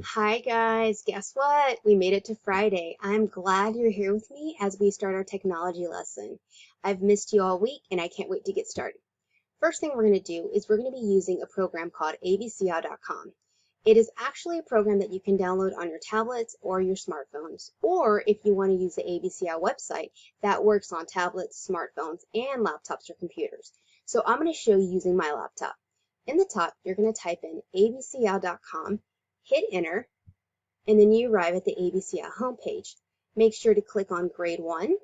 Hi guys, guess what? We made it to Friday. I'm glad you're here with me as we start our technology lesson. I've missed you all week and I can't wait to get started. First thing we're going to do is we're going to be using a program called abcya.com. It is actually a program that you can download on your tablets or your smartphones, or if you want to use the abcya website, that works on tablets, smartphones, and laptops or computers. So I'm going to show you using my laptop. In the top, you're going to type in abcya.com, hit enter, and then you arrive at the abcya homepage. Make sure to click on grade 1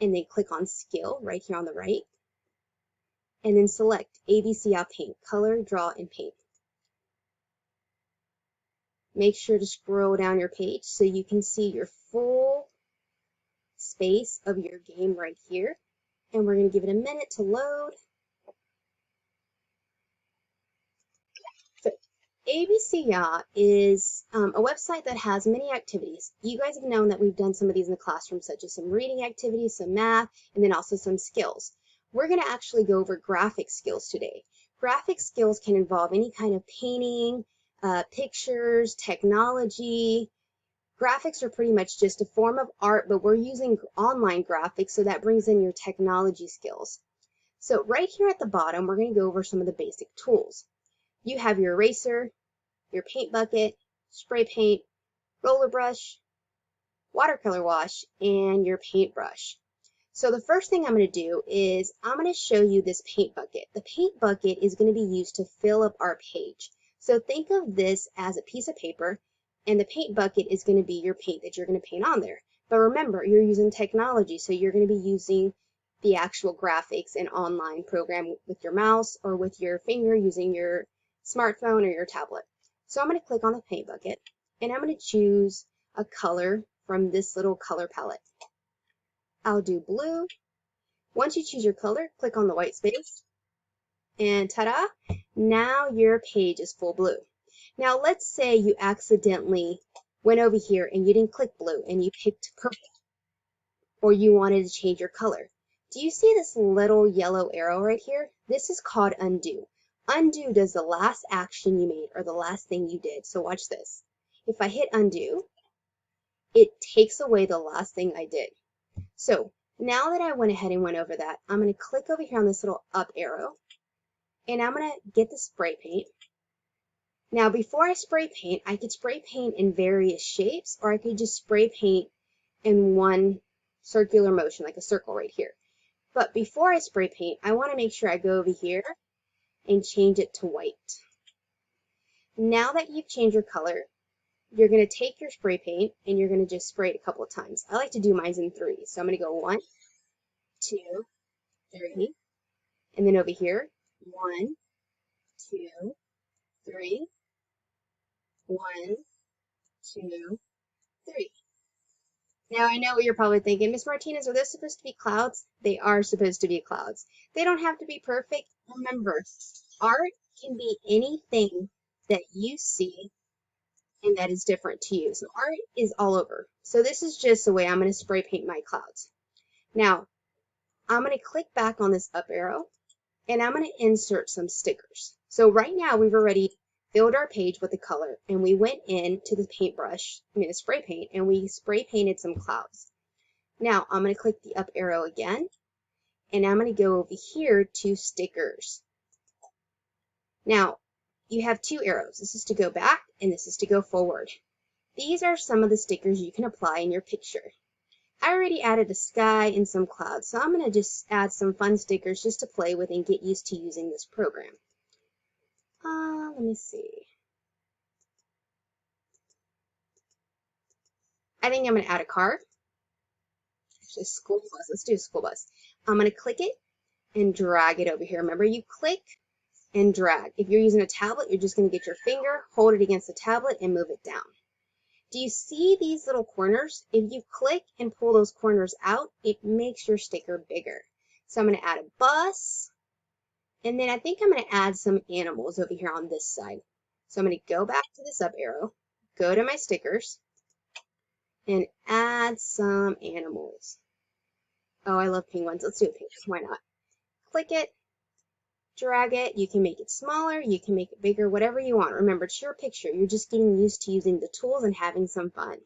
and then click on skill right here on the right, and then select abcya paint, color, draw, and paint. Make sure to scroll down your page so you can see your full space of your game right here. And we're going to give it a minute to load. So abcya is a website that has many activities. You guys have known that we've done some of these in the classroom, such as some reading activities, some math, and then also some skills. We're going to actually go over graphic skills today. Graphic skills can involve any kind of painting, pictures, technology. Graphics are pretty much just a form of art, but we're using online graphics, so that brings in your technology skills. So right here at the bottom, we're going to go over some of the basic tools. You have your eraser, your paint bucket, spray paint, roller brush, watercolor wash, and your paintbrush. So the first thing I'm going to do is I'm going to show you this paint bucket. The paint bucket is going to be used to fill up our page. So think of this as a piece of paper, and the paint bucket is going to be your paint that you're going to paint on there. But remember, you're using technology, so you're going to be using the actual graphics and online program with your mouse or with your finger using your smartphone or your tablet. So I'm going to click on the paint bucket, and I'm going to choose a color from this little color palette. I'll do blue. Once you choose your color, click on the white space, and ta-da, now your page is full blue. Now let's say you accidentally went over here and you didn't click blue and you picked purple, or you wanted to change your color. Do you see this little yellow arrow right here? This is called undo. Undo does the last action you made or the last thing you did. So watch this. If I hit undo, it takes away the last thing I did. So now that I went ahead and went over that, I'm going to click over here on this little up arrow, and I'm going to get the spray paint. Now before I spray paint, I could spray paint in various shapes, or I could just spray paint in one circular motion, like a circle right here. But before I spray paint, I want to make sure I go over here and change it to white. Now that you've changed your color, you're going to take your spray paint and you're going to just spray it a couple of times. I like to do mine in 3. So I'm going to go 1, 2, 3, and then over here, 1, 2, 3, 1, 2, 3. Now I know what you're probably thinking, Miss Martinez, are those supposed to be clouds? They are supposed to be clouds. They don't have to be perfect. Remember, art can be anything that you see and that is different to you. So art is all over. So this is just the way I'm going to spray paint my clouds. Now, I'm going to click back on this up arrow, and I'm going to insert some stickers. So right now we've already filled our page with the color, and we went into the paintbrush, the spray paint, and we spray painted some clouds. Now I'm going to click the up arrow again, and I'm going to go over here to stickers. Now you have 2 arrows. This is to go back, and this is to go forward. These are some of the stickers you can apply in your picture. I already added a sky and some clouds, so I'm going to just add some fun stickers just to play with and get used to using this program. Let me see. I think I'm going to add a car. Actually, school bus. Let's do a school bus. I'm going to click it and drag it over here. Remember, you click and drag. If you're using a tablet, you're just going to get your finger, hold it against the tablet, and move it down. Do you see these little corners? If you click and pull those corners out, it makes your sticker bigger. So I'm going to add a bus, and then I think I'm going to add some animals over here on this side. So I'm going to go back to this up arrow, go to my stickers, and add some animals. Oh, I love penguins. Let's do a penguin. Why not? Click it, drag it. You can make it smaller, you can make it bigger, whatever you want. Remember, it's your picture. You're just getting used to using the tools and having some fun.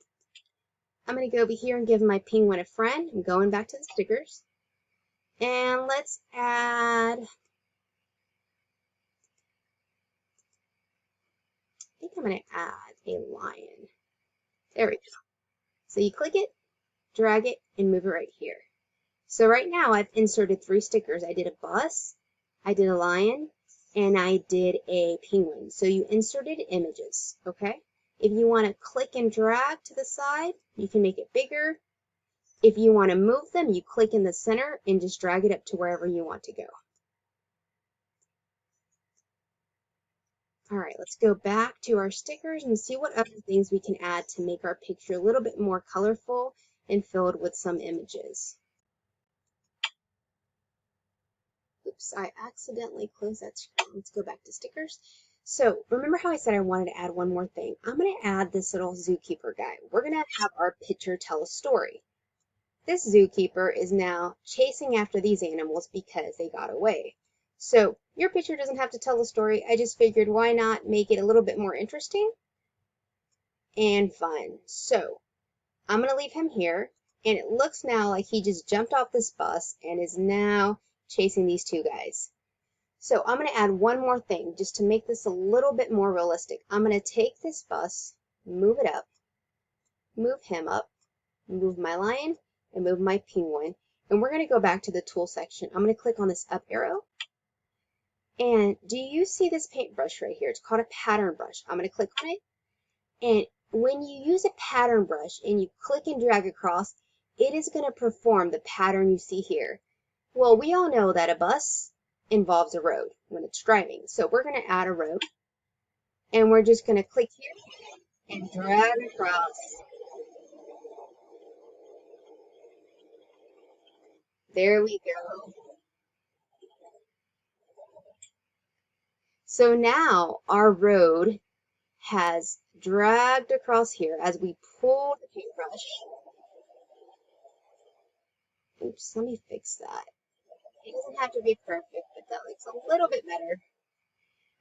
I'm going to go over here and give my penguin a friend. I'm going back to the stickers. And let's add, I think I'm going to add a lion. There we go. So you click it, drag it, and move it right here. So right now I've inserted 3 stickers. I did a bus, I did a lion, and I did a penguin. So you inserted images, okay? If you want to click and drag to the side, you can make it bigger. If you want to move them, you click in the center and just drag it up to wherever you want to go. All right, let's go back to our stickers and see what other things we can add to make our picture a little bit more colorful and filled with some images. Oops, I accidentally closed that screen. Let's go back to stickers. So remember how I said I wanted to add one more thing? I'm going to add this little zookeeper guy. We're going to have our picture tell a story. This zookeeper is now chasing after these animals because they got away. So your picture doesn't have to tell a story. I just figured why not make it a little bit more interesting and fun. So I'm going to leave him here. And it looks now like he just jumped off this bus and is now chasing these 2 guys. So I'm going to add one more thing just to make this a little bit more realistic. I'm going to take this bus, move it up, move him up, move my lion, and move my penguin. And we're going to go back to the tool section. I'm going to click on this up arrow. And do you see this paintbrush right here? It's called a pattern brush. I'm going to click on it. And when you use a pattern brush and you click and drag across, it is going to perform the pattern you see here. Well, we all know that a bus involves a road when it's driving. So we're going to add a road. And we're just going to click here and drag across. There we go. So now our road has dragged across here as we pull the paintbrush. Oops, let me fix that. It doesn't have to be perfect, but that looks a little bit better.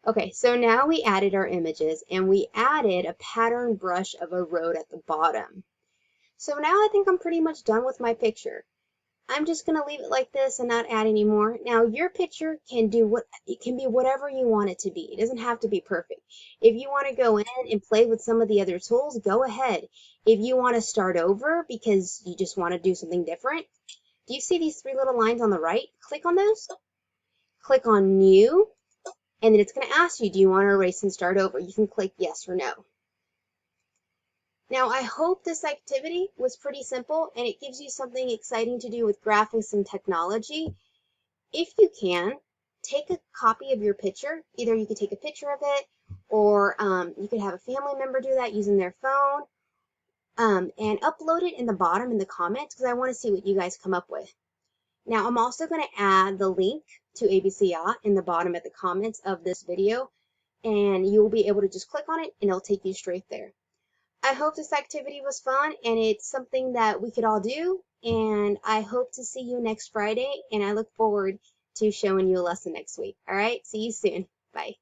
Okay, so now we added our images and we added a pattern brush of a road at the bottom. So now I think I'm pretty much done with my picture. I'm just going to leave it like this and not add any more. Now your picture can do it can be whatever you want it to be. It doesn't have to be perfect. If you want to go in and play with some of the other tools, go ahead. If you want to start over because you just want to do something different, do you see these 3 little lines on the right? Click on those. Click on new, and then it's going to ask you, do you want to erase and start over? You can click yes or no. Now, I hope this activity was pretty simple and it gives you something exciting to do with graphics and technology. If you can, take a copy of your picture. Either you could take a picture of it or you could have a family member do that using their phone and upload it in the bottom in the comments because I want to see what you guys come up with. Now, I'm also going to add the link to abcya in the bottom at the comments of this video, and you will be able to just click on it and it'll take you straight there. I hope this activity was fun and it's something that we could all do, and I hope to see you next Friday, and I look forward to showing you a lesson next week. All right, see you soon. Bye.